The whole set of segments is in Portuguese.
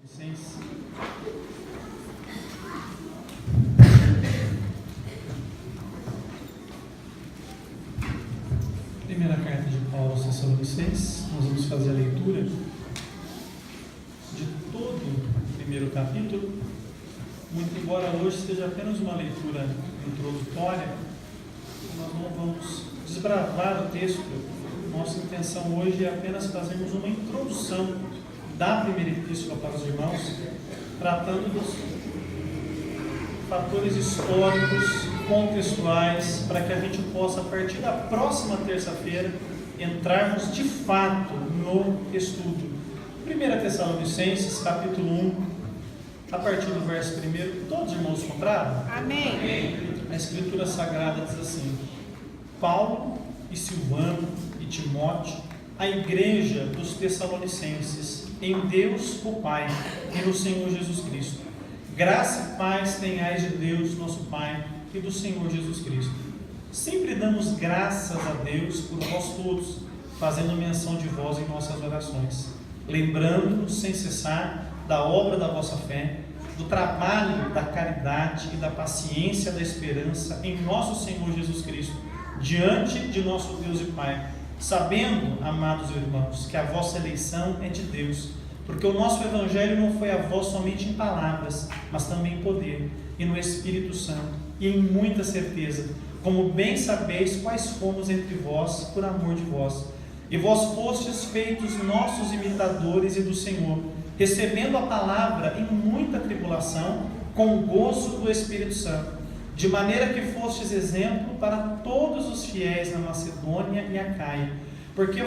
Tessalonicenses. Primeira carta de Paulo aos Tessalonicenses. Nós vamos fazer a leitura de todo o primeiro capítulo. Muito embora hoje seja apenas uma leitura introdutória, nós não vamos desbravar o texto. Nossa intenção hoje é apenas fazermos uma introdução da primeira epístola para os irmãos, tratando dos fatores históricos, contextuais, para que a gente possa, a partir da próxima terça-feira, entrarmos de fato no estudo. 1 Tessalonicenses, capítulo 1, a partir do verso 1. Todos os irmãos encontraram? Amém. A Escritura Sagrada diz assim: Paulo e Silvano e Timóteo, a igreja dos Tessalonicenses, em Deus o Pai e no Senhor Jesus Cristo. Graça e paz tenhais de Deus, nosso Pai, e do Senhor Jesus Cristo. Sempre damos graças a Deus por vós todos, fazendo menção de vós em nossas orações, lembrando-nos sem cessar da obra da vossa fé, do trabalho da caridade e da paciência da esperança em nosso Senhor Jesus Cristo, diante de nosso Deus e Pai, sabendo, amados irmãos, que a vossa eleição é de Deus, porque o nosso Evangelho não foi a vós somente em palavras, mas também em poder, e no Espírito Santo, e em muita certeza, como bem sabeis quais fomos entre vós, por amor de vós. E vós fostes feitos nossos imitadores e do Senhor, recebendo a palavra em muita tribulação, com o gozo do Espírito Santo, de maneira que fostes exemplo para todos os fiéis na Macedônia e Acaia, porque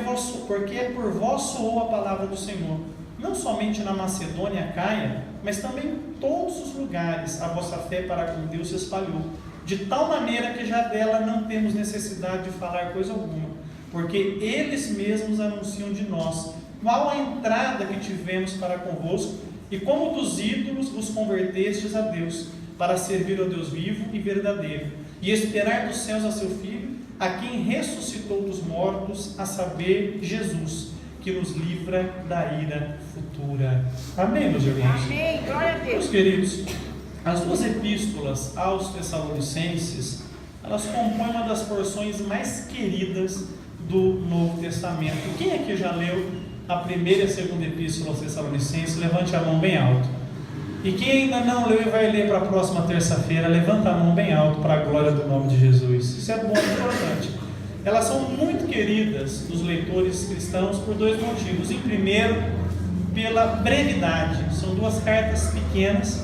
por vós soou a palavra do Senhor, não somente na Macedônia e Acaia, mas também em todos os lugares a vossa fé para com Deus se espalhou, de tal maneira que já dela não temos necessidade de falar coisa alguma, porque eles mesmos anunciam de nós qual a entrada que tivemos para convosco, e como dos ídolos vos convertestes a Deus, para servir ao Deus vivo e verdadeiro, e esperar dos céus a seu Filho, a quem ressuscitou dos mortos, a saber, Jesus, que nos livra da ira futura. Amém, meus irmãos? Amém. Glória a Deus. Meus queridos, as duas epístolas aos Tessalonicenses, elas compõem uma das porções mais queridas do Novo Testamento. Quem aqui já leu a primeira e a segunda epístola aos Tessalonicenses? Levante a mão bem alto. E quem ainda não leu e vai ler para a próxima terça-feira, levanta a mão bem alto para a glória do nome de Jesus. Isso é bom e importante. Elas são muito queridas dos leitores cristãos por dois motivos. Em primeiro, pela brevidade. São duas cartas pequenas.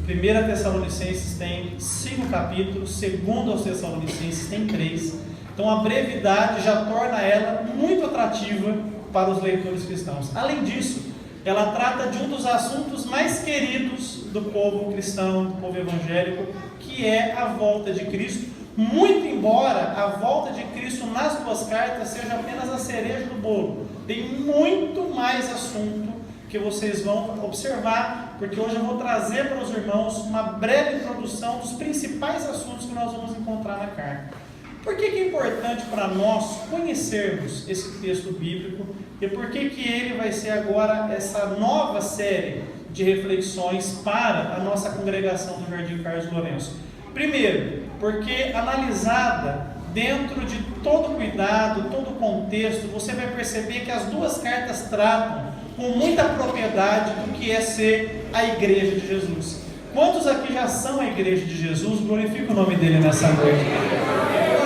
1 Tessalonicenses tem 5 capítulos, 2 aos Tessalonicenses tem 3. Então a brevidade já torna ela muito atrativa para os leitores cristãos. Além disso, ela trata de um dos assuntos mais queridos do povo cristão, do povo evangélico, que é a volta de Cristo, muito embora a volta de Cristo nas duas cartas seja apenas a cereja do bolo. Tem muito mais assunto que vocês vão observar, porque hoje eu vou trazer para os irmãos uma breve introdução dos principais assuntos que nós vamos encontrar na carta. Por que é importante para nós conhecermos esse texto bíblico e por que ele vai ser agora essa nova série de reflexões para a nossa congregação do Jardim Carlos Lourenço? Primeiro, porque analisada dentro de todo cuidado, todo contexto, você vai perceber que as duas cartas tratam com muita propriedade do que é ser a igreja de Jesus. Quantos aqui já são a igreja de Jesus? Glorifica o nome dele nessa noite.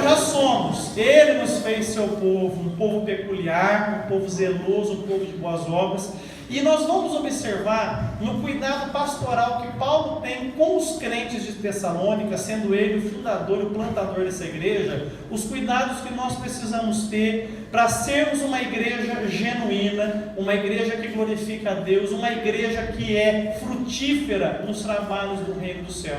Já somos. Ele nos fez seu povo, um povo peculiar, um povo zeloso, um povo de boas obras. E nós vamos observar no cuidado pastoral que Paulo tem com os crentes de Tessalônica, sendo ele o fundador e o plantador dessa igreja, os cuidados que nós precisamos ter para sermos uma igreja genuína, uma igreja que glorifica a Deus, uma igreja que é frutífera nos trabalhos do reino do céu.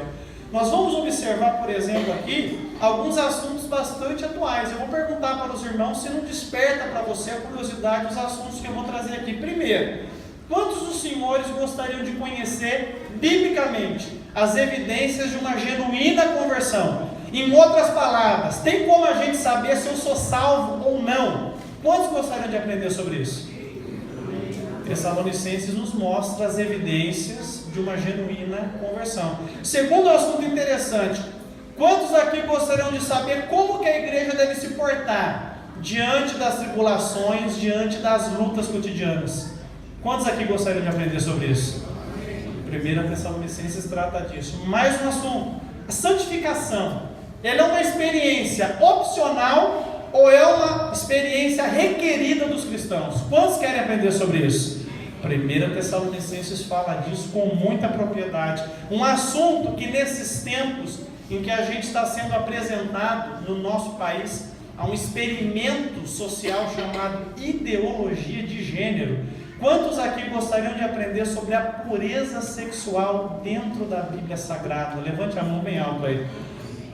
Nós vamos observar, por exemplo, aqui, alguns assuntos bastante atuais. Eu vou perguntar para os irmãos se não desperta para você a curiosidade dos assuntos que eu vou trazer aqui. Primeiro, quantos dos senhores gostariam de conhecer, biblicamente, as evidências de uma genuína conversão? Em outras palavras, tem como a gente saber se eu sou salvo ou não? Quantos gostariam de aprender sobre isso? Tessalonicenses nos mostra as evidências de uma genuína conversão. Segundo assunto interessante, quantos aqui gostariam de saber como que a igreja deve se portar diante das tribulações, diante das lutas cotidianas? Quantos aqui gostariam de aprender sobre isso? 1 Tessalonicenses trata disso. Mais um assunto, a santificação. Ela é uma experiência opcional ou é uma experiência requerida dos cristãos? Quantos querem aprender sobre isso? 1 Tessalonicenses fala disso com muita propriedade. Um assunto que nesses tempos em que a gente está sendo apresentado no nosso país a um experimento social chamado ideologia de gênero. Quantos aqui gostariam de aprender sobre a pureza sexual dentro da Bíblia Sagrada? Levante a mão bem alto aí.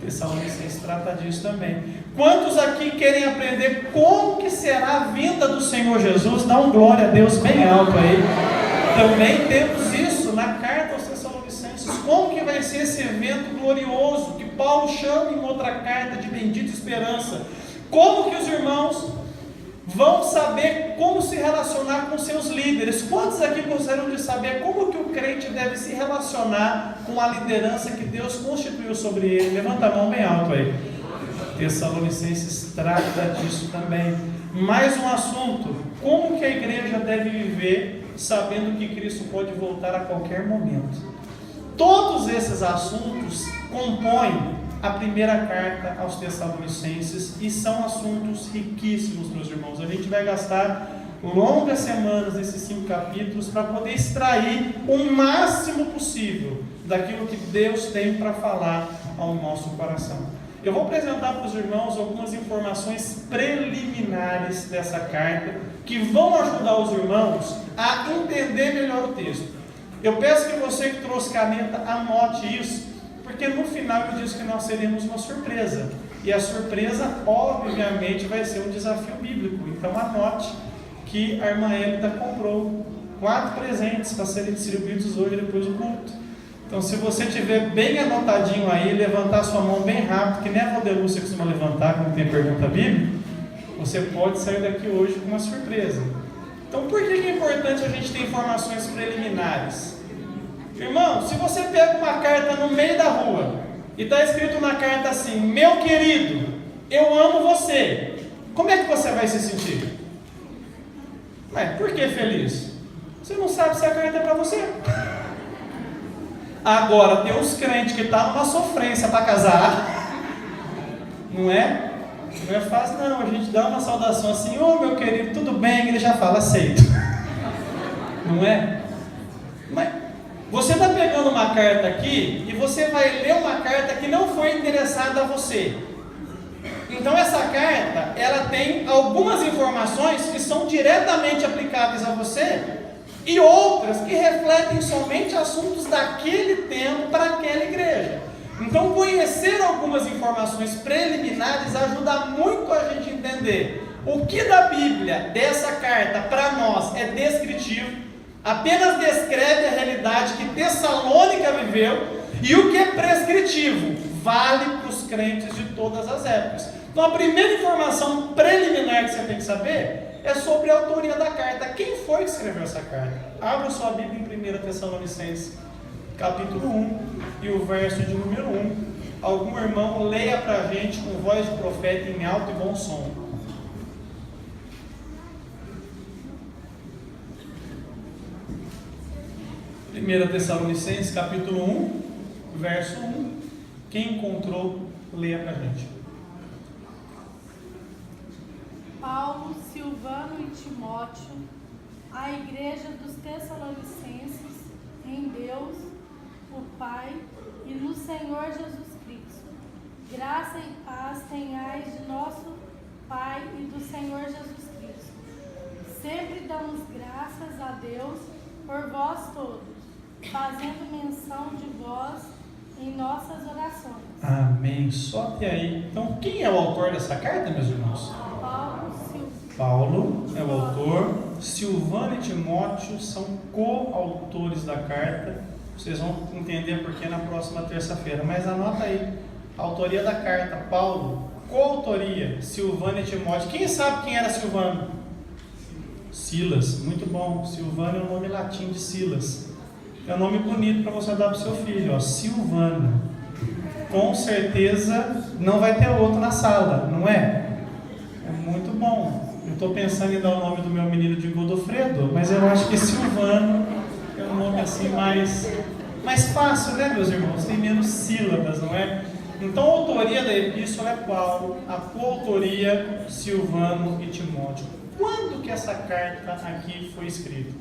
Tessalonicenses trata disso também. Quantos aqui querem aprender como que será a vinda do Senhor Jesus? Dá um glória a Deus bem alto aí. Também temos isso na carta aos Tessalonicenses. Como que vai ser esse evento glorioso que Paulo chama em outra carta de bendita esperança? Como que os irmãos vão saber como se relacionar com seus líderes? Quantos aqui gostariam de saber como que o crente deve se relacionar com a liderança que Deus constituiu sobre ele? Levanta a mão bem alto aí. Tessalonicenses trata disso também. Mais um assunto, como que a igreja deve viver sabendo que Cristo pode voltar a qualquer momento? Todos esses assuntos compõem a primeira carta aos Tessalonicenses e são assuntos riquíssimos, meus irmãos. A gente vai gastar longas semanas nesses 5 capítulos para poder extrair o máximo possível daquilo que Deus tem para falar ao nosso coração. Eu vou apresentar para os irmãos algumas informações preliminares dessa carta que vão ajudar os irmãos a entender melhor o texto. Eu peço que você que trouxe caneta anote isso, porque no final eu disse que nós teremos uma surpresa. E a surpresa, obviamente, vai ser um desafio bíblico. Então anote que a irmã Hélida comprou 4 presentes para serem distribuídos hoje depois do culto. Então se você tiver bem anotadinho aí, levantar sua mão bem rápido, que nem a Valdelúcia costuma levantar quando tem pergunta bíblica, você pode sair daqui hoje com uma surpresa. Então por que é importante a gente ter informações preliminares? Irmão, se você pega uma carta no meio da rua e está escrito na carta assim: meu querido, eu amo você, como é que você vai se sentir? Mas por que feliz? Você não sabe se a carta é para você. Agora, tem uns crentes que estão numa sofrência para casar, não é? Não é fácil não, a gente dá uma saudação assim: ô meu querido, tudo bem? Ele já fala: aceito. Não é? Mas você está pegando uma carta aqui e você vai ler uma carta que não foi endereçada a você. Então essa carta, ela tem algumas informações que são diretamente aplicáveis a você e outras que refletem somente assuntos daquele tempo para aquela igreja. Então conhecer algumas informações preliminares ajuda muito a gente a entender o que da Bíblia, dessa carta, para nós é descritivo, apenas descreve a realidade que Tessalônica viveu, e o que é prescritivo, vale para os crentes de todas as épocas. Então a primeira informação preliminar que você tem que saber é sobre a autoria da carta. Quem foi que escreveu essa carta? Abra sua Bíblia em 1 Tessalonicenses, capítulo 1, e o verso de número 1. Algum irmão leia para a gente com voz de profeta em alto e bom som. 1 Tessalonicenses, capítulo 1, verso 1. Quem encontrou, leia para a gente. Paulo, Silvano e Timóteo, a igreja dos Tessalonicenses, em Deus, o Pai, e no Senhor Jesus Cristo. Graça e paz tenhais de nosso Pai e do Senhor Jesus Cristo. Sempre damos graças a Deus por vós todos, fazendo menção de vós em nossas orações. Amém. Só até aí. Então, quem é o autor dessa carta, meus irmãos? Paulo é o autor. Silvano e Timóteo são coautores da carta. Vocês vão entender porque na próxima terça-feira. Mas anota aí. A autoria da carta, Paulo. Coautoria, Silvano e Timóteo. Quem sabe quem era Silvano? Silas, muito bom. Silvano é o nome latim de Silas. É um nome bonito para você dar para o seu filho, ó, Silvano. Com certeza não vai ter outro na sala, não é? É muito bom. Eu estou pensando em dar o nome do meu menino de Godofredo, mas eu acho que Silvano é um nome assim mais fácil, né, meus irmãos? Tem menos sílabas, não é? Então a autoria da epístola é Paulo, a coautoria Silvano e Timóteo. Quando que essa carta aqui foi escrita?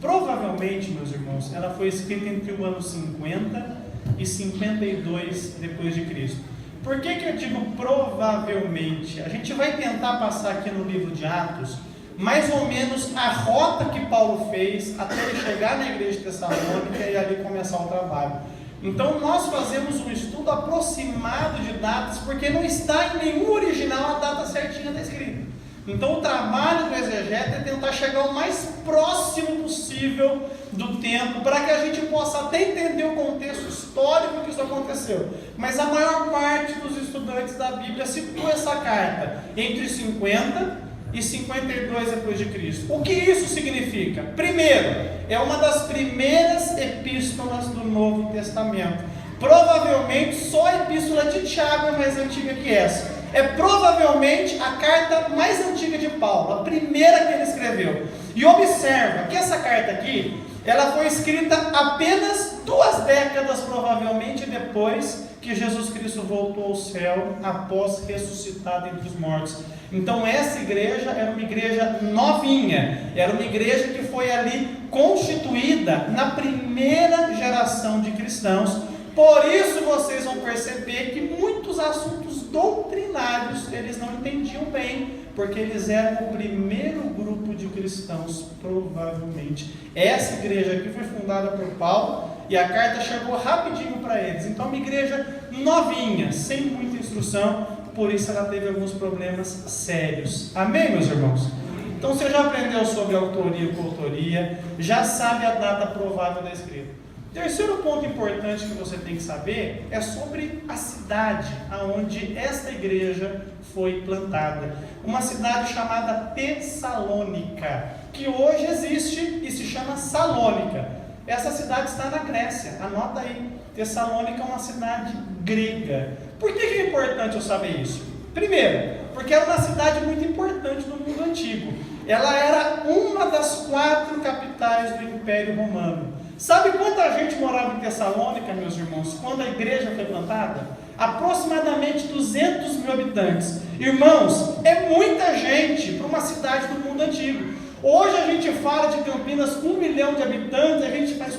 Provavelmente, meus irmãos, ela foi escrita entre o ano 50 e 52 depois de Cristo. Por que eu digo provavelmente? A gente vai tentar passar aqui no livro de Atos mais ou menos a rota que Paulo fez até ele chegar na igreja de Tessalônica e ali começar o trabalho. Então nós fazemos um estudo aproximado de datas, porque não está em nenhum original a data certinha da escrita. Então o trabalho do exegeta é tentar chegar o mais próximo possível do tempo, para que a gente possa até entender o contexto histórico que isso aconteceu. Mas a maior parte dos estudantes da Bíblia citou essa carta entre 50 e 52 depois de Cristo. O que isso significa? Primeiro, é uma das primeiras epístolas do Novo Testamento. Provavelmente só a epístola de Tiago é mais antiga que essa. É provavelmente a carta mais antiga de Paulo, a primeira que ele escreveu. E observa que essa carta aqui, ela foi escrita apenas 2 décadas provavelmente depois que Jesus Cristo voltou ao céu, após ressuscitar dentre os mortos. Então essa igreja era uma igreja novinha, era uma igreja que foi ali constituída na primeira geração de cristãos. Por isso vocês vão perceber que muitos assuntos doutrinários eles não entendiam bem, porque eles eram o primeiro grupo de cristãos, provavelmente. Essa igreja aqui foi fundada por Paulo e a carta chegou rapidinho para eles. Então uma igreja novinha, sem muita instrução, por isso ela teve alguns problemas sérios. Amém, meus irmãos? Então você já aprendeu sobre autoria e coautoria, já sabe a data provável da escrita. Terceiro ponto importante que você tem que saber é sobre a cidade aonde esta igreja foi plantada. Uma cidade chamada Tessalônica, que hoje existe e se chama Salônica. Essa cidade está na Grécia, anota aí. Tessalônica é uma cidade grega. Por que é importante eu saber isso? Primeiro, porque era uma cidade muito importante no mundo antigo. Ela era uma das 4 capitais do Império Romano. Sabe quanta gente morava em Tessalônica, meus irmãos, quando a igreja foi plantada? Aproximadamente 200 mil habitantes. Irmãos, é muita gente para uma cidade do mundo antigo. Hoje a gente fala de Campinas com 1 milhão de habitantes, a gente faz,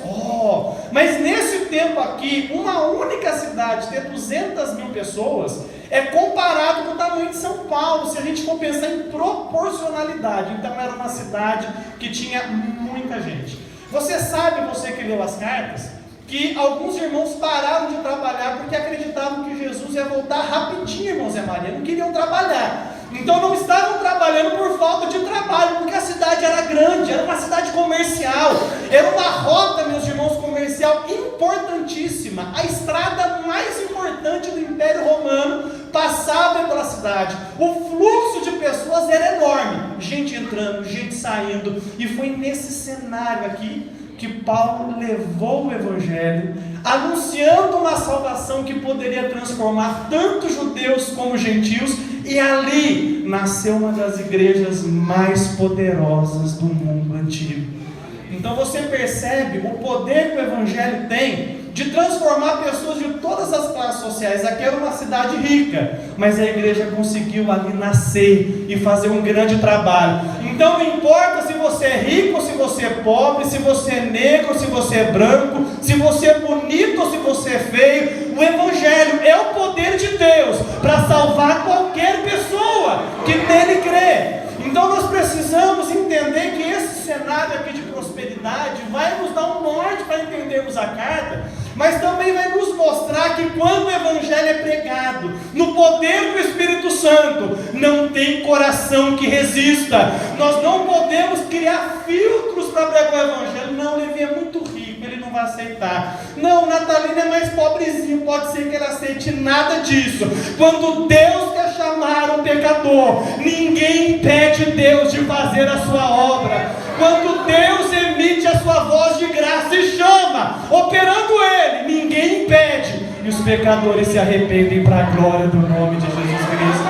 mas nesse tempo aqui, uma única cidade ter 200 mil pessoas, é comparado com o tamanho de São Paulo, se a gente for pensar em proporcionalidade. Então era uma cidade que tinha muita gente. Você sabe, você que leu as cartas, que alguns irmãos pararam de trabalhar porque acreditavam que Jesus ia voltar rapidinho, irmãos e Maria, não queriam trabalhar. Então não estavam trabalhando por falta de trabalho, porque a cidade era grande, era uma cidade comercial, era uma rota, meus irmãos, comercial importantíssima. A estrada mais importante do Império Romano passava pela cidade. O fluxo de pessoas era enorme, gente entrando, gente saindo, e foi nesse cenário aqui que Paulo levou o Evangelho, anunciando uma salvação que poderia transformar tanto judeus como gentios, e ali nasceu uma das igrejas mais poderosas do mundo antigo. Então você percebe o poder que o Evangelho tem de transformar pessoas de todas as classes sociais. Aqui era uma cidade rica, mas a igreja conseguiu ali nascer e fazer um grande trabalho. Então não importa se você é rico ou se você é pobre, se você é negro ou se você é branco, se você é bonito ou se você é feio, o Evangelho é o poder de Deus para salvar qualquer pessoa que nele crê. Então nós precisamos entender que esse cenário aqui de prosperidade vai nos dar um norte para entendermos a carta, mas também vai nos mostrar que quando o Evangelho é pregado no poder do Espírito Santo, não tem coração que resista. Nós não podemos criar filtros para pregar o Evangelho. Não, o Levi é muito rico, ele não vai aceitar. Não, Natalina é mais pobrezinho, pode ser que ele aceite. Nada disso. Quando Deus quer chamar amar o pecador. Ninguém impede Deus de fazer a sua obra. Quando Deus emite a sua voz de graça e chama, operando Ele, ninguém impede. E os pecadores se arrependem para a glória do nome de Jesus Cristo.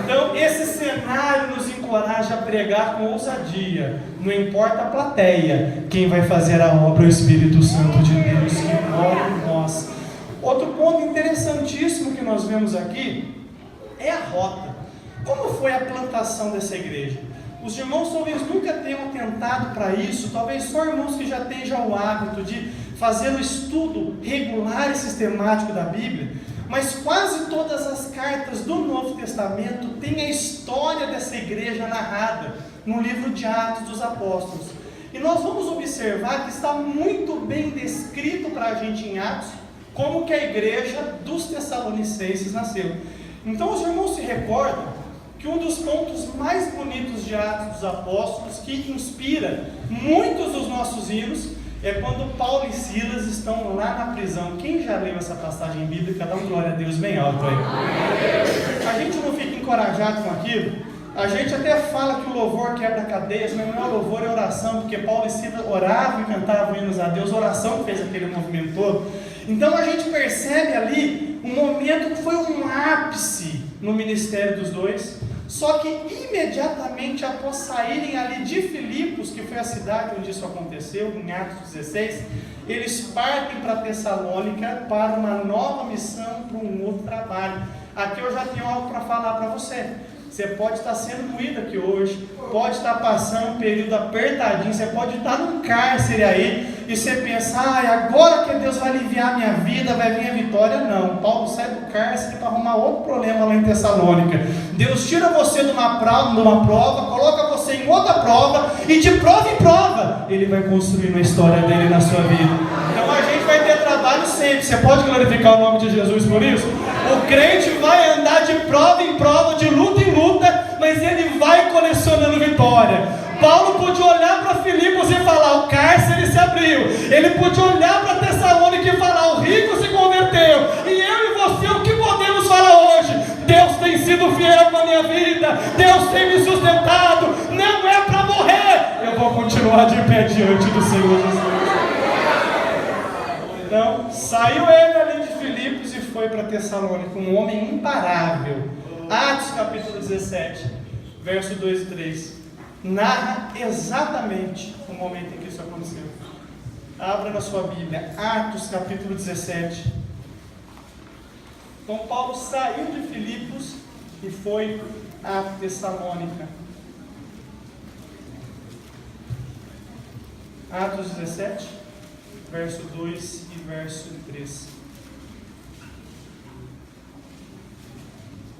Então, esse cenário nos encoraja a pregar com ousadia. Não importa a plateia, quem vai fazer a obra é o Espírito Santo de Deus que mora em nós. Outro ponto interessantíssimo que nós vemos aqui é a rota. Como foi a plantação dessa igreja? Os irmãos talvez nunca tenham atentado para isso, talvez só irmãos que já tenham o hábito de fazer o estudo regular e sistemático da Bíblia, mas quase todas as cartas do Novo Testamento têm a história dessa igreja narrada no livro de Atos dos Apóstolos. E nós vamos observar que está muito bem descrito para a gente em Atos como que a igreja dos Tessalonicenses nasceu. Então os irmãos se recordam que um dos pontos mais bonitos de Atos dos Apóstolos, que inspira muitos dos nossos hinos, é quando Paulo e Silas estão lá na prisão. Quem já leu essa passagem bíblica, dá um glória a Deus bem alto aí. A gente não fica encorajado com aquilo. A gente até fala que o louvor quebra cadeias, mas não é louvor, é oração, porque Paulo e Silas oravam e cantavam hinos a Deus, oração que fez aquele movimento todo. Então a gente percebe ali um momento que foi um ápice no ministério dos dois. Só que imediatamente após saírem ali de Filipos, que foi a cidade onde isso aconteceu, em Atos 16, eles partem para Tessalônica para uma nova missão, para um outro trabalho. Aqui eu já tenho algo para falar para você. Você pode estar sendo moído aqui hoje, pode estar passando um período apertadinho, você pode estar num cárcere aí, e você pensa, agora que Deus vai aliviar a minha vida, vai vir a vitória. Não, Paulo sai do cárcere para arrumar outro problema lá em Tessalônica. Deus tira você de uma prova, coloca você em outra prova, e de prova em prova, Ele vai construindo a história dele na sua vida. Então a gente vai ter trabalho sempre. Você pode glorificar o nome de Jesus por isso? O crente vai andar de prova em prova, de luta em luta, mas ele vai colecionando vitória. Paulo podia olhar para Filipos e falar, o cárcere se abriu. Ele podia olhar para Tessalônica e falar, o rico se converteu. E eu e você, o que podemos falar hoje? Deus tem sido fiel na minha vida, Deus tem me sustentado. Não é para morrer, eu vou continuar de pé diante do Senhor Jesus. Então, saiu ele ali de Filipos e foi para Tessalônica, um homem imparável. Atos capítulo 17, verso 2 e 3, narra exatamente o momento em que isso aconteceu. Abra na sua Bíblia, Atos capítulo 17. Então Paulo saiu de Filipos e foi a Tessalônica. Atos 17, verso 2 e verso 3.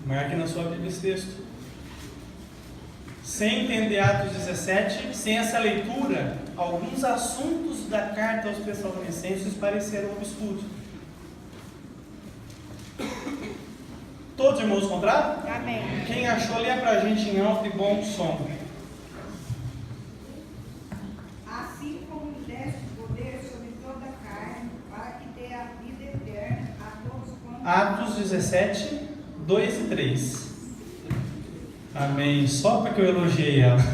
Marque na sua Bíblia esse texto. Sem entender Atos 17, sem essa leitura, alguns assuntos da carta aos Tessalonicenses pareceram obscuros. Todos os irmãos encontraram? Amém. Quem achou, lê pra gente em alto e bom som. Assim como lhe deste poder sobre toda a carne, para que dê a vida eterna a todos quantos... Atos 17, 2 e 3. Amém. Só porque eu elogiei ela. 2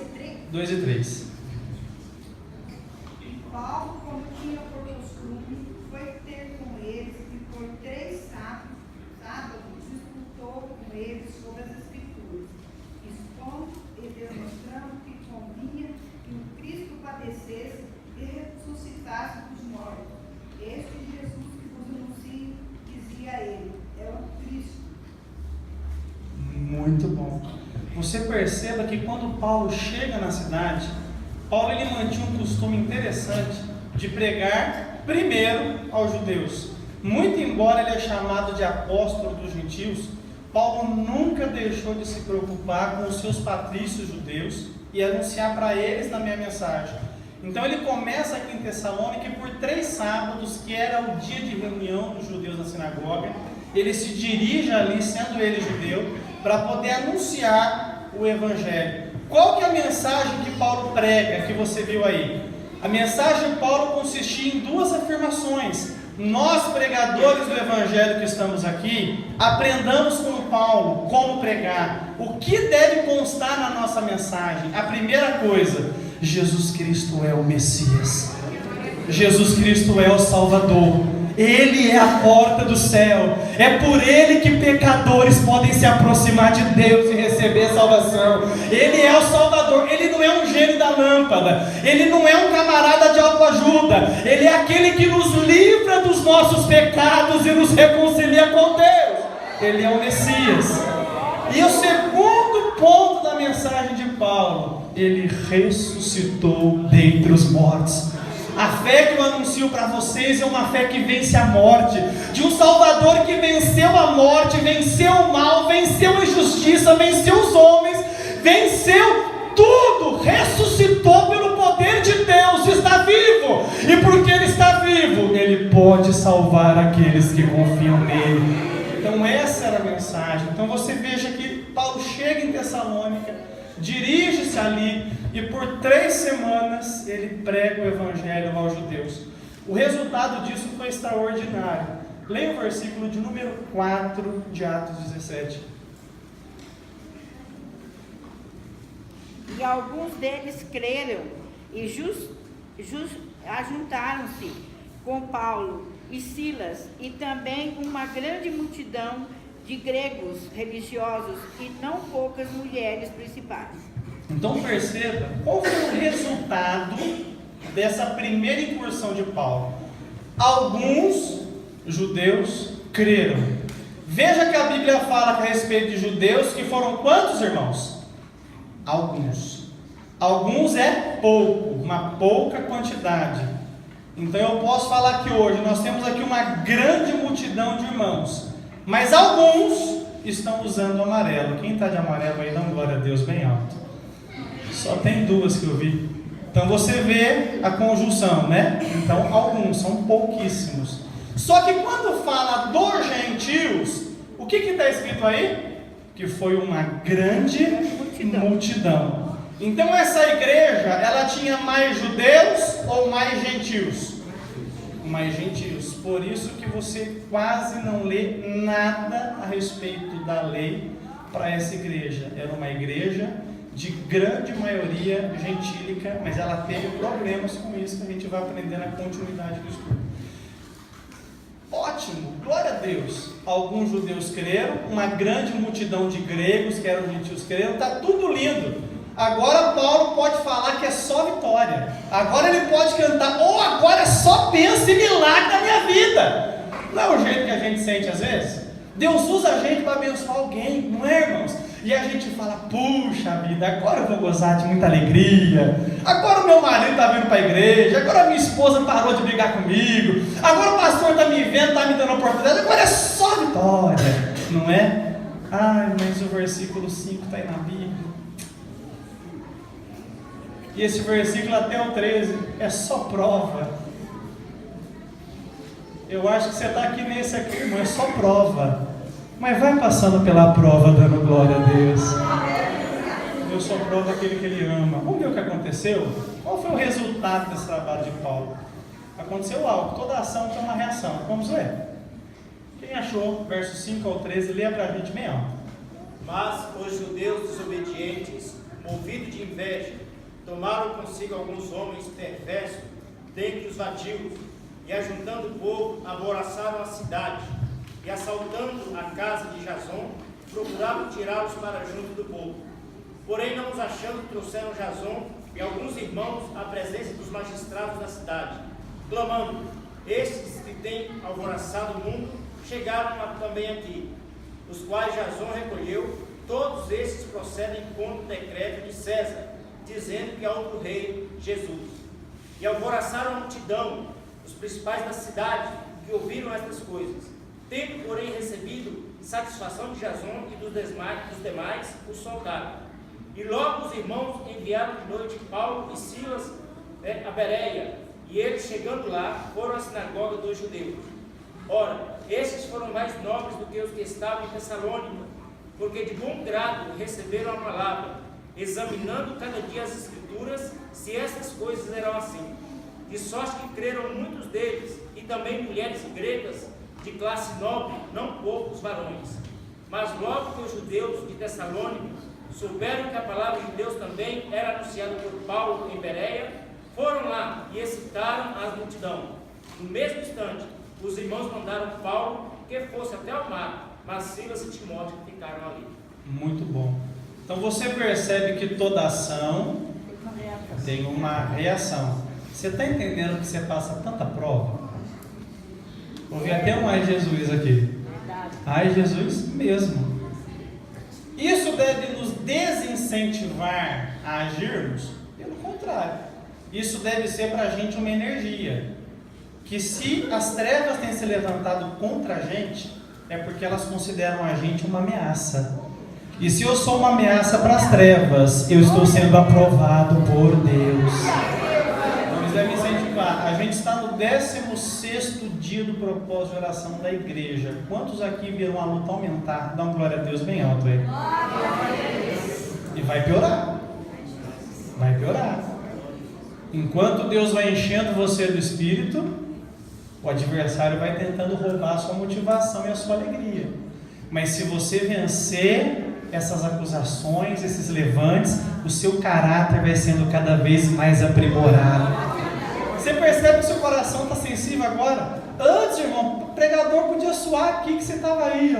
e 3. 2 e 3. Paulo, como tinha por costume, foi ter com eles e por 3 sábados disputou com eles sobre as Escrituras, expondo e demonstrando que convinha que o Cristo padecesse e ressuscitasse dos mortos. Este Jesus que vos anuncio, dizia ele, é o Cristo. Muito bom. Você perceba que quando Paulo chega na cidade, Paulo ele mantinha um costume interessante de pregar primeiro aos judeus. Muito embora ele é chamado de apóstolo dos gentios, Paulo nunca deixou de se preocupar com os seus patrícios judeus e anunciar para eles na minha mensagem. Então ele começa aqui em Tessalônica e por 3 sábados, que era o dia de reunião dos judeus na sinagoga, ele se dirige ali, sendo ele judeu, para poder anunciar o evangelho. Qual que é a mensagem que Paulo prega, que você viu aí? A mensagem de Paulo consistia em 2 afirmações. nós pregadores do Evangelho que estamos aqui, aprendamos com Paulo como pregar. O que deve constar na nossa mensagem? A primeira coisa: Jesus Cristo é o Messias, Jesus Cristo é o Salvador, Ele é a porta do céu, é por Ele que pecadores podem se aproximar de Deus e receber salvação. Ele é o Salvador, Ele não é um gênio da lâmpada, Ele não é um camarada de autoajuda, Ele é aquele que nos livra dos nossos pecados e nos reconcilia com Deus. Ele é o Messias. E o segundo ponto da mensagem de Paulo: Ele ressuscitou dentre os mortos. A fé que eu anuncio para vocês é uma fé que vence a morte, de um Salvador que venceu a morte, venceu o mal, venceu a injustiça, venceu os homens, venceu tudo, ressuscitou pelo poder de Deus, está vivo, e porque Ele está vivo, Ele pode salvar aqueles que confiam nele. Então essa era a mensagem. Então você veja que Paulo chega em Tessalônica, dirige-se ali, e por 3 semanas ele prega o Evangelho aos judeus. O resultado disso foi extraordinário. Leia o versículo de número 4 de Atos 17. E alguns deles creram e ajuntaram-se com Paulo e Silas, e também uma grande multidão de gregos religiosos e não poucas mulheres principais. Então perceba qual foi o resultado dessa primeira incursão de Paulo. Alguns judeus creram. Veja que a Bíblia fala a respeito de judeus que foram quantos, irmãos? Alguns. Alguns é pouco, uma pouca quantidade. Então eu posso falar que hoje nós temos aqui uma grande multidão de irmãos, mas alguns estão usando amarelo. Quem está de amarelo aí, dá uma glória a Deus bem alto. Só tem 2 que eu vi. Então você vê a conjunção, né? Então alguns, são pouquíssimos. Só que quando fala dos gentios, o que está escrito aí? Que foi uma grande multidão. Então essa igreja, ela tinha mais judeus ou mais gentios? Mais gentios. Por isso que você quase não lê nada a respeito da lei para essa igreja. Era uma igreja de grande maioria gentílica, mas ela teve problemas com isso, que a gente vai aprender na continuidade do estudo. Ótimo, glória a Deus. Alguns judeus creram, uma grande multidão de gregos que eram gentios creram, está tudo lindo. Agora Paulo pode falar que é só vitória. Agora ele pode cantar, ou agora é só bênção e milagre na minha vida. Não é o jeito que a gente sente às vezes? Deus usa a gente para abençoar alguém, não é, irmãos? E a gente fala, puxa vida, agora eu vou gozar de muita alegria, agora o meu marido está vindo para a igreja, agora a minha esposa parou de brigar comigo, agora o pastor está me vendo, está me dando oportunidade, agora é só vitória, não é? Ai, mas o versículo 5 está aí na Bíblia, e esse versículo até o 13 é só prova. Eu acho que você está aqui nesse aqui, irmão, é só prova. Mas vai passando pela prova, dando glória a Deus. Deus só prova aquele que Ele ama. Vamos ver o que aconteceu? Qual foi o resultado desse trabalho de Paulo? Aconteceu algo. Toda ação tem uma reação. Vamos ler? Quem achou? Versos 5 ao 13, leia para a gente bem alto. Mas os judeus desobedientes, movidos de inveja, tomaram consigo alguns homens perversos dentre os vadios, e ajuntando o povo, alvoroçaram a cidade, e assaltando a casa de Jason, procuravam tirá-los para junto do povo. Porém, não os achando, trouxeram Jason e alguns irmãos à presença dos magistrados da cidade, clamando: estes que têm alvoroçado o mundo chegaram também aqui, os quais Jason recolheu. Todos esses procedem contra o decreto de César, dizendo que há outro rei, Jesus. E alvoroçaram a multidão, os principais da cidade, que ouviram estas coisas. Tendo, porém, recebido satisfação de Jason e dos demais, os soltaram. E logo os irmãos enviaram de noite Paulo e Silas a Bereia, e eles, chegando lá, foram à sinagoga dos judeus. Ora, estes foram mais nobres do que os que estavam em Tessalônica, porque de bom grado receberam a palavra, examinando cada dia as Escrituras, se estas coisas eram assim. de sorte que creram muitos deles, e também mulheres gregas de classe nobre, não poucos varões. Mas logo que os judeus de Tessalônica souberam que a palavra de Deus também era anunciada por Paulo em Bereia, foram lá e excitaram a multidão. No mesmo instante, os irmãos mandaram Paulo que fosse até o mar, mas Silas e Timóteo ficaram ali. Muito bom. Então você percebe que toda ação tem uma reação. Você está entendendo que você passa tanta prova? Ouvi até um ai Jesus aqui. Ai Jesus mesmo. Isso deve nos desincentivar a agirmos? Pelo contrário. Isso deve ser para a gente uma energia. Que se as trevas têm se levantado contra a gente, é porque elas consideram a gente uma ameaça. E se eu sou uma ameaça para as trevas, eu estou sendo aprovado por Deus. Então eles devem incentivar. A gente está no 16º dia do propósito de oração da igreja. Quantos aqui viram a luta aumentar? Dá uma glória a Deus bem alto aí. E vai piorar. Vai piorar. Enquanto Deus vai enchendo você do Espírito, o adversário vai tentando roubar a sua motivação e a sua alegria. Mas se você vencer essas acusações, esses levantes, o seu caráter vai sendo cada vez mais aprimorado. Você percebe que seu coração está sensível agora? Antes, irmão, o pregador podia suar aqui que você estava aí.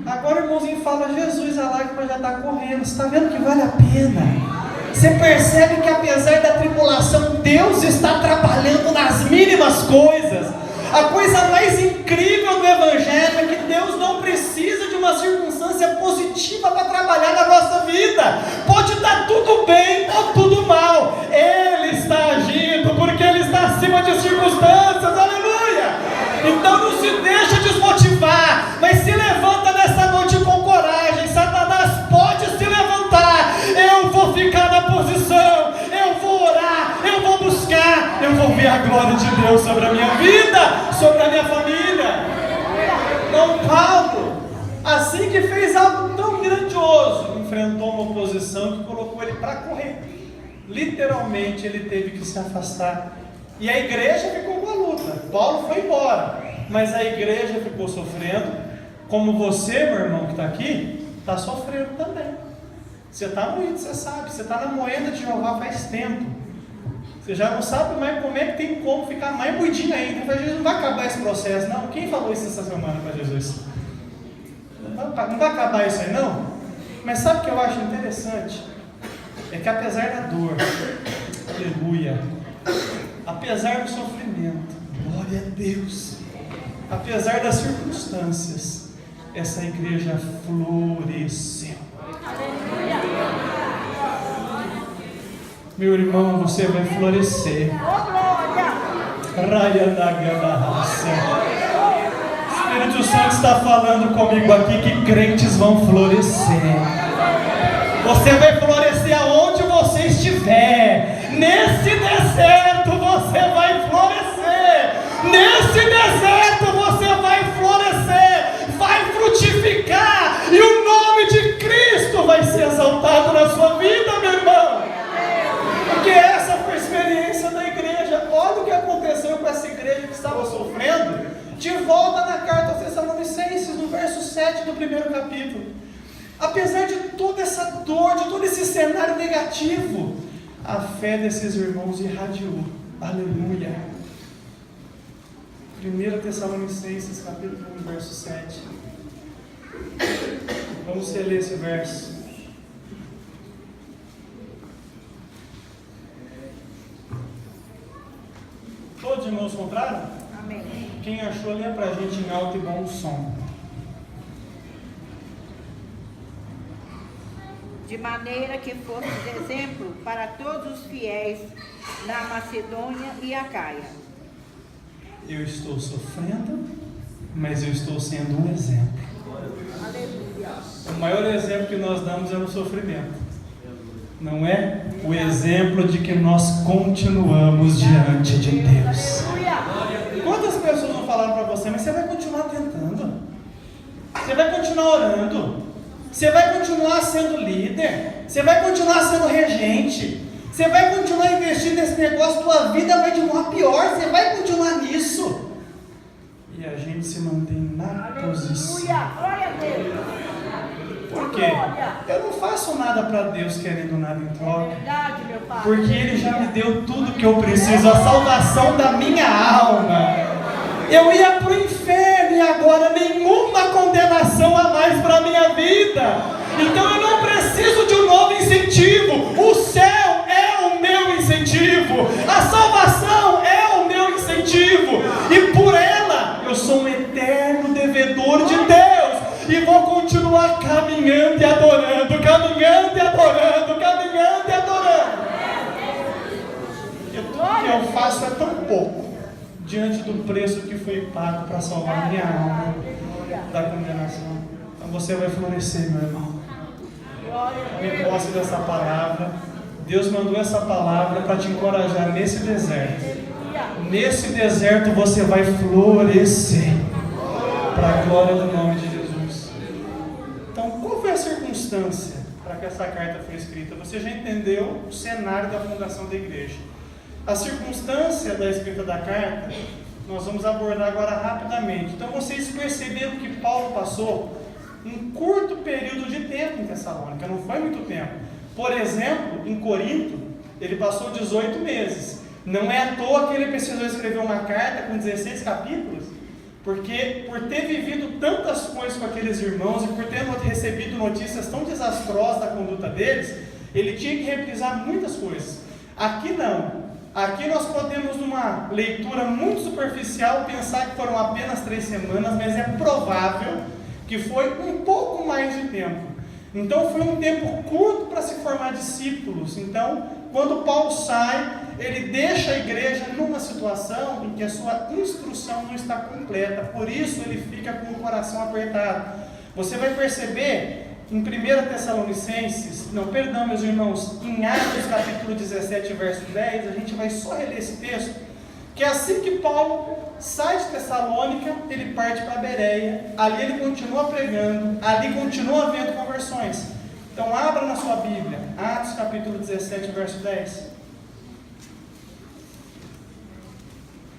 Agora o irmãozinho fala, Jesus, a lágrima já está correndo. Você está vendo que vale a pena? Você percebe que apesar da tribulação, Deus está trabalhando nas mínimas coisas. A coisa mais incrível do Evangelho é que Deus não precisa de uma circunstância positiva para trabalhar na nossa vida. Pode estar tudo bem ou tudo mal, Ele está agindo, porque Ele está acima de circunstâncias, aleluia! Então não se deixa desmotivar, mas se levanta nessa noite com coragem. Satanás pode se levantar, eu vou ficar na posição, eu vou orar, eu vou buscar, eu vou ver a glória de Deus sobre a minha vida, sobre a minha família. Então Paulo, assim que fez algo tão grandioso, enfrentou uma oposição que colocou ele para correr. Literalmente ele teve que se afastar. E a igreja ficou com a luta. Paulo foi embora, mas a igreja ficou sofrendo, como você, meu irmão que está aqui, está sofrendo também. Você está moído, você sabe, você está na moeda de Jeová faz tempo. Você já não sabe mais como é que tem como ficar mais moidinho ainda. Mas Jesus não vai acabar esse processo, não. Quem falou isso essa semana para Jesus? Não vai acabar isso aí, não? Mas sabe o que eu acho interessante? É que apesar da dor, aleluia, apesar do sofrimento, glória a Deus, apesar das circunstâncias, essa igreja floresceu. Meu irmão, você vai florescer. O Espírito Santo está falando comigo aqui que crentes vão florescer. Você vai florescer aonde você estiver. Nesse deserto você vai florescer. Nesse deserto você vai florescer. Vai frutificar. E o nome de Cristo vai ser exaltado na sua vida, meu irmão. Porque essa foi a experiência da igreja. Olha o que aconteceu com essa igreja que estava sofrendo. De volta na carta aos Tessalonicenses, no verso 7 do primeiro capítulo. Apesar de toda essa dor, de todo esse cenário negativo, a fé desses irmãos irradiou. Aleluia. 1 Tessalonicenses, capítulo 1, verso 7. Vamos ler esse verso. Todos os irmãos encontraram? Amém. Quem achou, lê para a gente em alto e bom som. De maneira que fosse exemplo para todos os fiéis na Macedônia e Acaia. Eu estou sofrendo, mas eu estou sendo um exemplo. Aleluia. O maior exemplo que nós damos é no sofrimento. Não é o exemplo de que nós continuamos diante de Deus. Quantas pessoas não falaram para você, mas você vai continuar tentando? Você vai continuar orando? Você vai continuar sendo líder? Você vai continuar sendo regente? Você vai continuar investindo nesse negócio, tua vida vai de mal a pior, você vai continuar nisso. E a gente se mantém na posição. Glória a Deus. Por quê? Eu não faço nada para Deus querendo nada em troca. Verdade, meu Pai. Porque Ele já me deu tudo que eu preciso, a salvação da minha alma. Eu ia para o inferno e agora nenhuma condenação a mais para a minha vida. Então eu não preciso de um novo incentivo. O céu é o meu incentivo. A salvação é o meu incentivo. E por ela eu sou um eterno devedor de Deus. E vou continuar caminhando e adorando, caminhando e adorando, caminhando e adorando. Porque tudo que eu faço é tão pouco diante do preço que foi pago para salvar minha alma da condenação. Então você vai florescer, meu irmão. Me posse dessa palavra. Deus mandou essa palavra para te encorajar nesse deserto. Nesse deserto você vai florescer para a glória do nome de Jesus. Então, qual foi a circunstância para que essa carta foi escrita? Você já entendeu o cenário da fundação da igreja. A circunstância da escrita da carta, nós vamos abordar agora rapidamente. Então, vocês perceberam que Paulo passou um curto período de tempo em Tessalônica, não foi muito tempo. Por exemplo, em Corinto, ele passou 18 meses. Não é à toa que ele precisou escrever uma carta com 16 capítulos, porque por ter vivido tantas coisas com aqueles irmãos e por ter recebido notícias tão desastrosas da conduta deles, ele tinha que reprisar muitas coisas. Aqui não. Aqui nós podemos, numa leitura muito superficial, pensar que foram apenas 3 semanas, mas é provável que foi um pouco mais de tempo. Então foi um tempo curto para se formar discípulos. Então, quando Paulo sai, ele deixa a igreja numa situação em que a sua instrução não está completa. Por isso ele fica com o coração apertado. Você vai perceber em 1 Tessalonicenses, meus irmãos, em Atos capítulo 17, verso 10, a gente vai só reler esse texto, que assim que Paulo sai de Tessalônica, ele parte para Bereia, ali ele continua pregando, ali continua havendo conversões. Então abra na sua Bíblia, Atos capítulo 17, verso 10.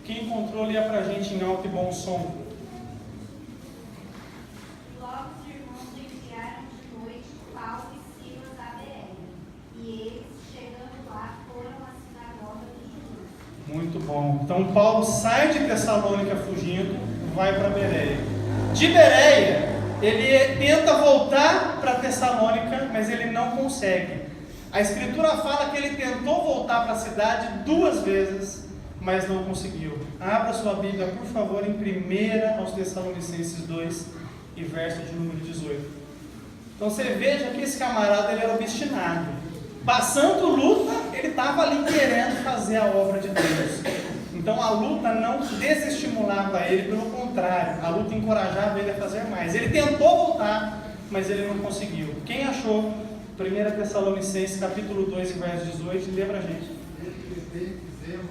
Quem encontrou, lia para a gente em alto e bom som. Logo os irmãos enviaram de noite Paulo e Silas a Bereia, e eles, chegando lá, foram à sinagoga dos judeus. Muito bom. Então Paulo sai de Tessalônica fugindo, vai para Bereia. De Bereia, ele tenta voltar para Tessalônica, mas ele não consegue. A Escritura fala que ele tentou voltar para a cidade 2 vezes, mas não conseguiu. Abra sua Bíblia, por favor, em 1 aos Tessalonicenses 2, e verso de número 18. Então você veja que esse camarada ele era obstinado. Passando luta, ele estava ali querendo fazer a obra de Deus. Então a luta não desestimulava ele, pelo contrário, a luta encorajava ele a fazer mais. Ele tentou voltar, mas ele não conseguiu. Quem achou 1 Tessalonicenses capítulo 2, verso 18, lê pra gente. Fizemos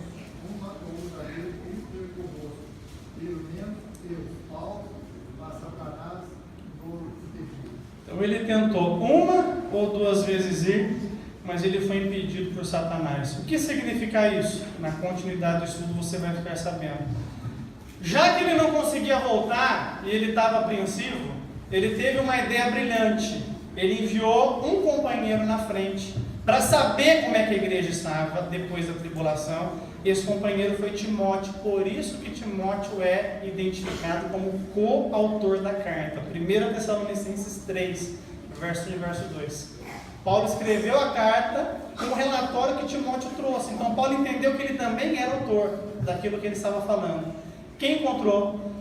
uma ou outra vez ir convosco, pelo menos eu, Paulo, a Satanás, no impedido. Então ele tentou 1 ou 2 vezes ir, mas ele foi impedido por Satanás. O que significa isso? Na continuidade do estudo você vai ficar sabendo. Já que ele não conseguia voltar e ele estava apreensivo, ele teve uma ideia brilhante. Ele enviou um companheiro na frente para saber como é que a igreja estava depois da tribulação. Esse companheiro foi Timóteo, por isso que Timóteo é identificado como coautor da carta. 1 Tessalonicenses 3, verso 2. Paulo escreveu a carta com o relatório que Timóteo trouxe. Então Paulo entendeu que ele também era autor daquilo que ele estava falando. Quem encontrou,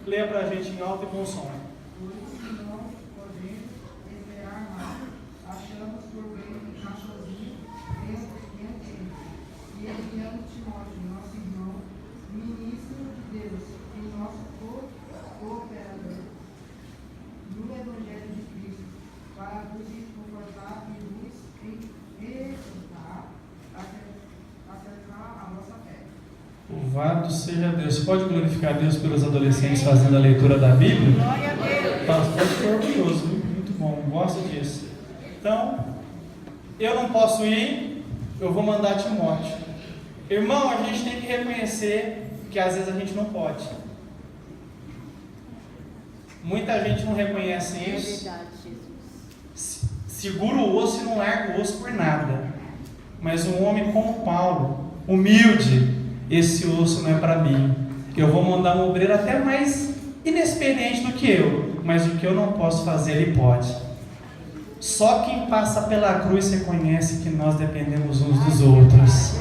leia para a gente em alto e bom som. Por isso não podemos esperar mais. Achamos por bem ficar sozinhos e enviamos Timóteo, nosso irmão, ministro de Deus e nosso cooperador no Evangelho de Cristo, para vos confortar e vos exortar acercar a vossa fé. Louvado seja Deus. Você pode glorificar a Deus pelos adolescentes fazendo a leitura da Bíblia? Glória a Deus. Pode ficar orgulhoso, viu? Muito bom, gosto disso. Então, eu não posso ir, eu vou mandar Timóteo. Irmão, a gente tem que reconhecer que às vezes a gente não pode. Muita gente não reconhece isso. É verdade, Jesus. Segura o osso e não larga o osso por nada. Mas um homem como Paulo, humilde, esse osso não é para mim. Eu vou mandar um obreiro até mais inexperiente do que eu, mas o que eu não posso fazer, ele pode. Só quem passa pela cruz reconhece que nós dependemos uns dos outros.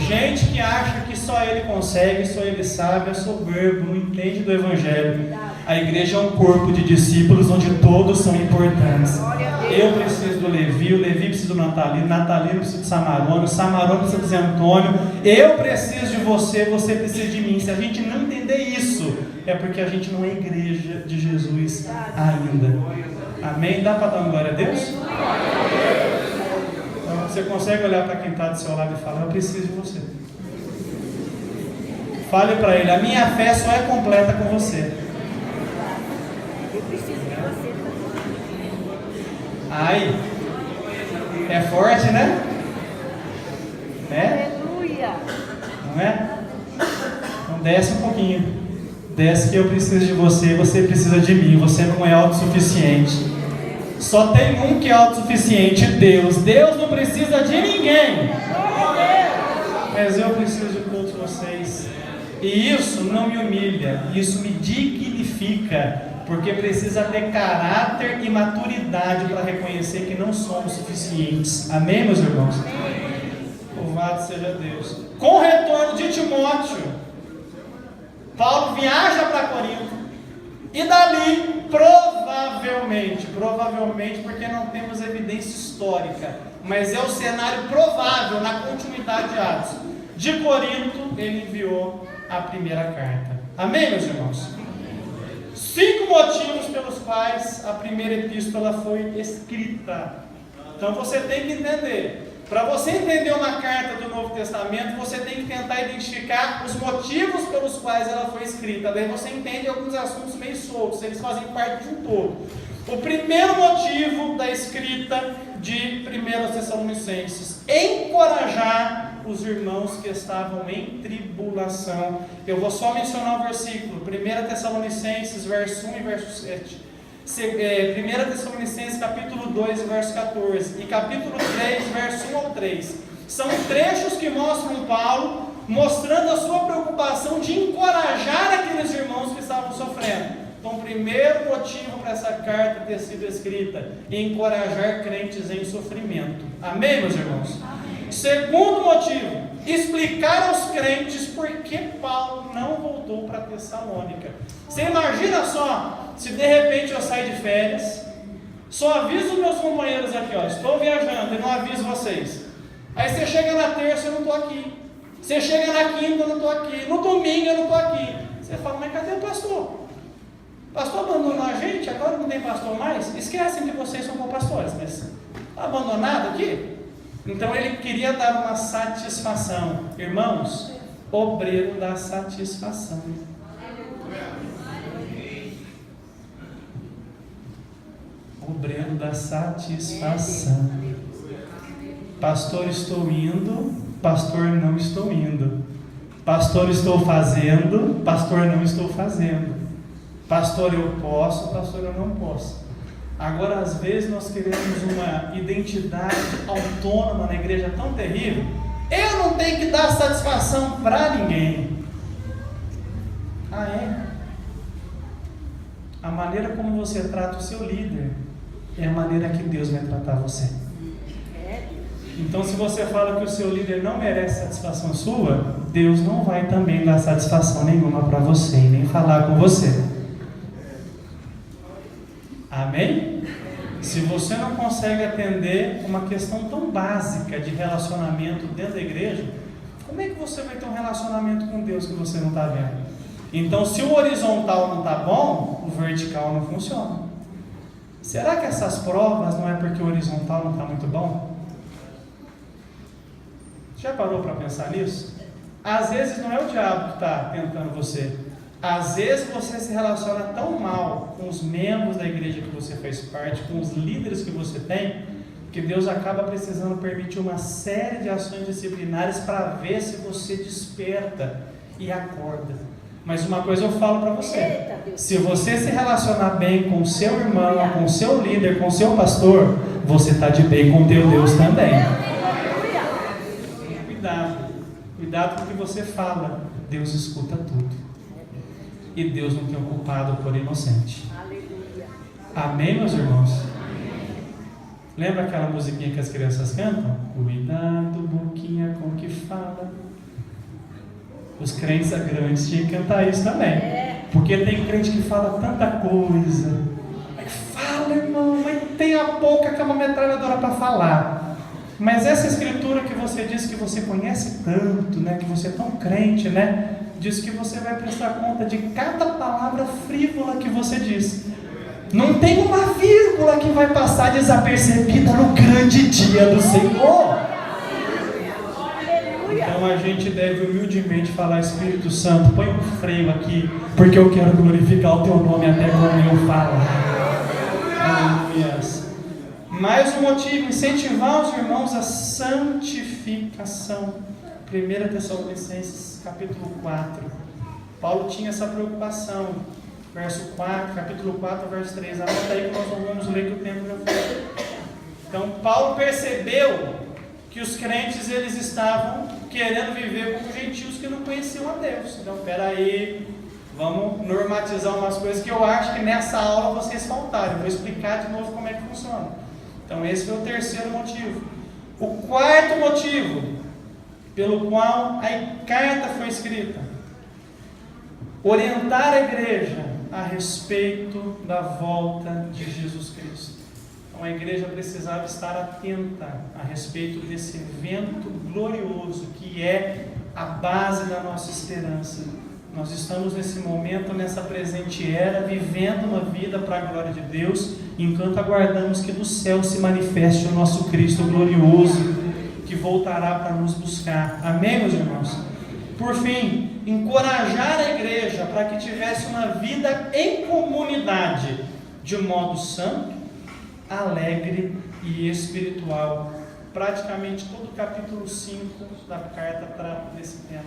Gente que acha que só ele consegue, só ele sabe, é soberbo, não entende do Evangelho. A igreja é um corpo de discípulos onde todos são importantes. Eu preciso do Levi, o Levi precisa do Natalino, o Natalino precisa do Samarone, o Samarone precisa do Zé Antônio. Eu preciso de você, você precisa de mim. Se a gente não entender isso, é porque a gente não é igreja de Jesus ainda. Amém? Dá para dar uma glória a Deus? Então, você consegue olhar para quem está do seu lado e falar: eu preciso de você. Fale para ele: a minha fé só é completa com você. Eu preciso de você. Ai, é forte, né? Né? Aleluia. Não é? Então desce um pouquinho. Desce que eu preciso de você, você precisa de mim. Você não é autossuficiente. Só tem um que é autossuficiente: Deus. Deus não precisa de ninguém. Mas eu preciso de todos vocês. E isso não me humilha, isso me dignifica. Porque precisa ter caráter e maturidade para reconhecer que não somos suficientes. Amém, meus irmãos? Louvado seja Deus. Com o retorno de Timóteo, Paulo viaja para Corinto. E dali, provavelmente, porque não temos evidência histórica, mas é o cenário provável na continuidade de Atos, de Corinto, ele enviou a primeira carta. Amém, meus irmãos? 5 motivos pelos quais a primeira epístola foi escrita. Então você tem que entender. Para você entender uma carta do Novo Testamento, você tem que tentar identificar os motivos pelos quais ela foi escrita. Daí você entende alguns assuntos meio soltos, eles fazem parte de um todo. O primeiro motivo da escrita de 1 Tessalonicenses: encorajar os irmãos que estavam em tribulação. Eu vou só mencionar o versículo: 1 Tessalonicenses, verso 1 e verso 7. 1 Tessalonicenses, capítulo 2, verso 14. E capítulo 3, verso 1 ao 3. São trechos que mostram Paulo mostrando a sua preocupação de encorajar aqueles irmãos que estavam sofrendo. Então, o primeiro motivo para essa carta ter sido escrita: encorajar crentes em sofrimento. Amém, meus irmãos? Amém. Segundo motivo: explicar aos crentes por que Paulo não voltou para Tessalônica. Você imagina só, se de repente eu sair de férias, só aviso os meus companheiros aqui, ó, estou viajando e não aviso vocês. Aí você chega na terça, eu não estou aqui. Você chega na quinta, eu não estou aqui. No domingo, eu não estou aqui. Você fala: mas cadê o pastor? O pastor abandonou a gente, agora não tem pastor mais? Esquecem que vocês são co-pastores, mas está abandonado aqui? Então ele queria dar uma satisfação. Irmãos, obreiro da satisfação. Obreiro da satisfação. Pastor, estou indo. Pastor, não estou indo. Pastor, estou fazendo. Pastor, não estou fazendo. Pastor, eu posso. Pastor, eu não posso. Agora, às vezes, nós queremos uma identidade autônoma na igreja tão terrível. Eu não tenho que dar satisfação para ninguém. Ah, é? A maneira como você trata o seu líder é a maneira que Deus vai tratar você. Então, se você fala que o seu líder não merece satisfação sua, Deus não vai também dar satisfação nenhuma para você e nem falar com você. Amém? Se você não consegue atender uma questão tão básica de relacionamento dentro da igreja, como é que você vai ter um relacionamento com Deus que você não está vendo? Então, se o horizontal não está bom, o vertical não funciona. Será que essas provas não é porque o horizontal não está muito bom? Já parou para pensar nisso? Às vezes não é o diabo que está tentando você. Às vezes você se relaciona tão mal com os membros da igreja que você faz parte, com os líderes que você tem, Porque Deus acaba precisando permitir uma série de ações disciplinares para ver se você desperta e acorda. Mas uma coisa eu falo para você: se você se relacionar bem com o seu irmão, com o seu líder, com o seu pastor, você está de bem com o teu Deus também. Cuidado com o que você fala. Deus escuta tudo. E Deus não tem um culpado por inocente. Amém, meus irmãos? Lembra aquela musiquinha que as crianças cantam? Cuidado, boquinha com que fala. Os crentes grandes tinham que cantar isso também. Porque tem crente que fala tanta coisa. Mas fala, irmão, mas tem a boca que é uma metralhadora para falar. Mas essa escritura que você diz que você conhece tanto, né, que você é tão crente, né, diz que você vai prestar conta de cada palavra frívola que você diz. Não tem uma vírgula que vai passar desapercebida no grande dia do Senhor. Então a gente deve humildemente falar: Espírito Santo, põe um freio aqui, porque eu quero glorificar o teu nome até quando eu falar. Aleluia. Mais um motivo: incentivar os irmãos à santificação. 1 Tessalonicenses capítulo 4. Paulo tinha essa preocupação. Verso 4, capítulo 4, verso 3. Anota aí que nós não vamos ler, que o tempo já foi. Então Paulo percebeu que os crentes eles estavam querendo viver como gentios que não conheciam a Deus. Então, peraí, vamos normatizar umas coisas que eu acho que nessa aula vocês faltaram. Eu vou explicar de novo como é que funciona. Então esse foi o terceiro motivo. O quarto motivo pelo qual a carta foi escrita: orientar a igreja a respeito da volta de Jesus Cristo. Então a igreja precisava estar atenta a respeito desse evento glorioso que é a base da nossa esperança. Nós estamos nesse momento, nessa presente era, vivendo uma vida para a glória de Deus, enquanto aguardamos que do céu se manifeste o nosso Cristo glorioso, que voltará para nos buscar. Amém, meus irmãos? Por fim, encorajar a igreja para que tivesse uma vida em comunidade, de modo santo, alegre e espiritual. Praticamente todo o capítulo 5 da carta trata desse tema.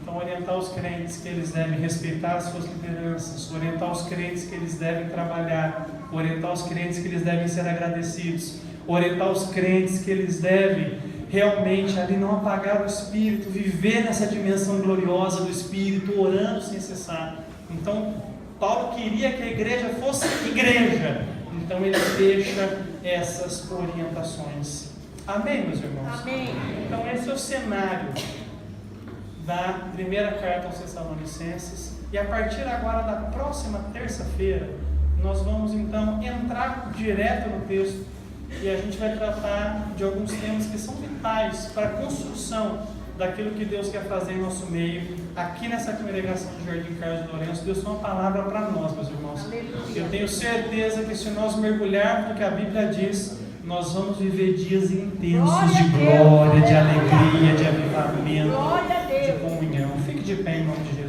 Então, orientar os crentes que eles devem respeitar as suas lideranças, orientar os crentes que eles devem trabalhar, orientar os crentes que eles devem ser agradecidos, orientar os crentes que eles devem realmente ali não apagar o Espírito, viver nessa dimensão gloriosa do Espírito, orando sem cessar. Então, Paulo queria que a igreja fosse igreja, então ele deixa essas orientações. Amém, meus irmãos? Amém. Então esse é o cenário da primeira carta aos Tessalonicenses, e a partir agora da próxima terça-feira, nós vamos então entrar direto no texto, e a gente vai tratar de alguns temas que são vitais para a construção daquilo que Deus quer fazer em nosso meio, aqui nessa congregação do Jardim Carlos de Lourenço. Deus tem uma palavra para nós, meus irmãos. Eu tenho certeza que se nós mergulharmos no que a Bíblia diz, nós vamos viver dias intensos de glória, de alegria, de avivamento, de comunhão. Fique de pé em nome de Jesus.